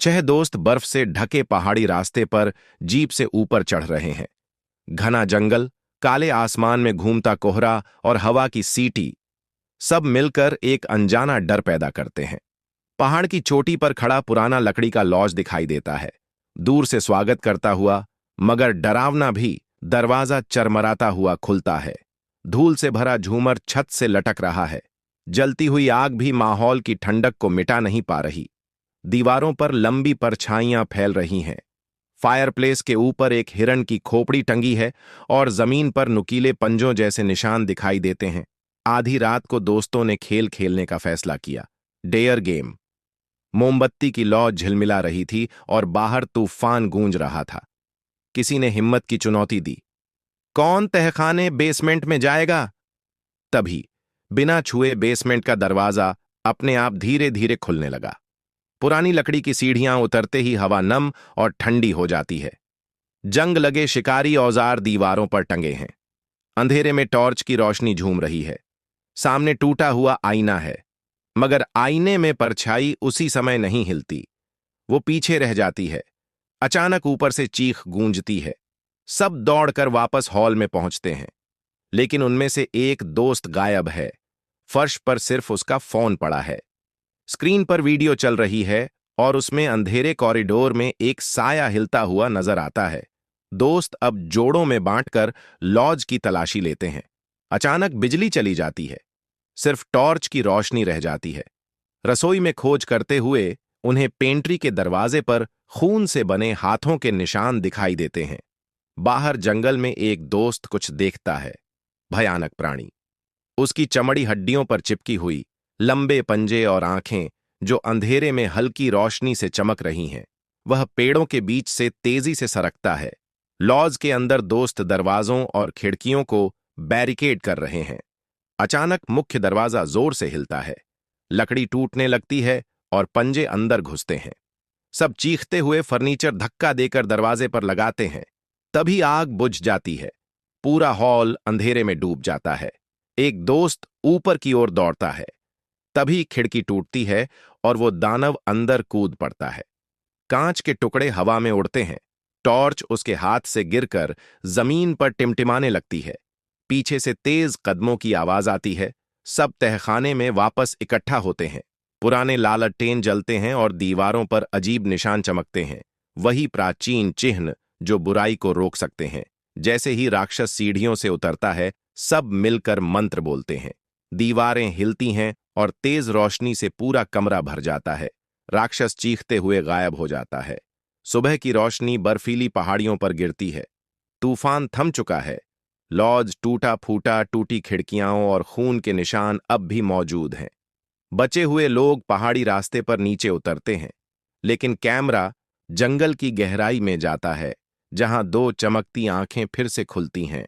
छह दोस्त बर्फ से ढके पहाड़ी रास्ते पर जीप से ऊपर चढ़ रहे हैं। घना जंगल, काले आसमान में घूमता कोहरा और हवा की सीटी सब मिलकर एक अनजाना डर पैदा करते हैं। पहाड़ की चोटी पर खड़ा पुराना लकड़ी का लॉज दिखाई देता है, दूर से स्वागत करता हुआ, मगर डरावना भी। दरवाजा चरमराता हुआ खुलता है। धूल से भरा झूमर छत से लटक रहा है। जलती हुई आग भी माहौल की ठंडक को मिटा नहीं पा रही। दीवारों पर लंबी परछाइयां फैल रही हैं। फायरप्लेस के ऊपर एक हिरण की खोपड़ी टंगी है और जमीन पर नुकीले पंजों जैसे निशान दिखाई देते हैं। आधी रात को दोस्तों ने खेल खेलने का फैसला किया, डेयर गेम। मोमबत्ती की लौ झिलमिला रही थी और बाहर तूफान गूंज रहा था। किसी ने हिम्मत की चुनौती दी, कौन तहखाने बेसमेंट में जाएगा? तभी बिना छुए बेसमेंट का दरवाजा अपने आप धीरे धीरे खुलने लगा। पुरानी लकड़ी की सीढ़ियां उतरते ही हवा नम और ठंडी हो जाती है। जंग लगे शिकारी औजार दीवारों पर टंगे हैं। अंधेरे में टॉर्च की रोशनी झूम रही है। सामने टूटा हुआ आईना है, मगर आईने में परछाई उसी समय नहीं हिलती, वो पीछे रह जाती है। अचानक ऊपर से चीख गूंजती है। सब दौड़कर वापस हॉल में पहुंचते हैं, लेकिन उनमें से एक दोस्त गायब है। फर्श पर सिर्फ उसका फोन पड़ा है। स्क्रीन पर वीडियो चल रही है और उसमें अंधेरे कॉरिडोर में एक साया हिलता हुआ नजर आता है। दोस्त अब जोड़ों में बांटकर लॉज की तलाशी लेते हैं। अचानक बिजली चली जाती है, सिर्फ टॉर्च की रोशनी रह जाती है। रसोई में खोज करते हुए उन्हें पेंट्री के दरवाजे पर खून से बने हाथों के निशान दिखाई देते हैं। बाहर जंगल में एक दोस्त कुछ देखता है, भयानक प्राणी। उसकी चमड़ी हड्डियों पर चिपकी हुई, लंबे पंजे और आंखें जो अंधेरे में हल्की रोशनी से चमक रही हैं। वह पेड़ों के बीच से तेजी से सरकता है। लॉज के अंदर दोस्त दरवाजों और खिड़कियों को बैरिकेड कर रहे हैं। अचानक मुख्य दरवाजा जोर से हिलता है। लकड़ी टूटने लगती है और पंजे अंदर घुसते हैं। सब चीखते हुए फर्नीचर धक्का देकर दरवाजे पर लगाते हैं। तभी आग बुझ जाती है। पूरा हॉल अंधेरे में डूब जाता है। एक दोस्त ऊपर की ओर दौड़ता है। तभी खिड़की टूटती है और वो दानव अंदर कूद पड़ता है। कांच के टुकड़े हवा में उड़ते हैं। टॉर्च उसके हाथ से गिरकर जमीन पर टिमटिमाने लगती है। पीछे से तेज कदमों की आवाज आती है। सब तहखाने में वापस इकट्ठा होते हैं। पुराने लालटेन जलते हैं और दीवारों पर अजीब निशान चमकते हैं, वही प्राचीन चिन्ह जो बुराई को रोक सकते हैं। जैसे ही राक्षस सीढ़ियों से उतरता है, सब मिलकर मंत्र बोलते हैं। दीवारें हिलती हैं और तेज रोशनी से पूरा कमरा भर जाता है। राक्षस चीखते हुए गायब हो जाता है। सुबह की रोशनी बर्फीली पहाड़ियों पर गिरती है। तूफान थम चुका है। लॉज टूटा फूटा, टूटी खिड़कियां और खून के निशान अब भी मौजूद हैं। बचे हुए लोग पहाड़ी रास्ते पर नीचे उतरते हैं, लेकिन कैमरा जंगल की गहराई में जाता है, जहां दो चमकती आंखें फिर से खुलती हैं।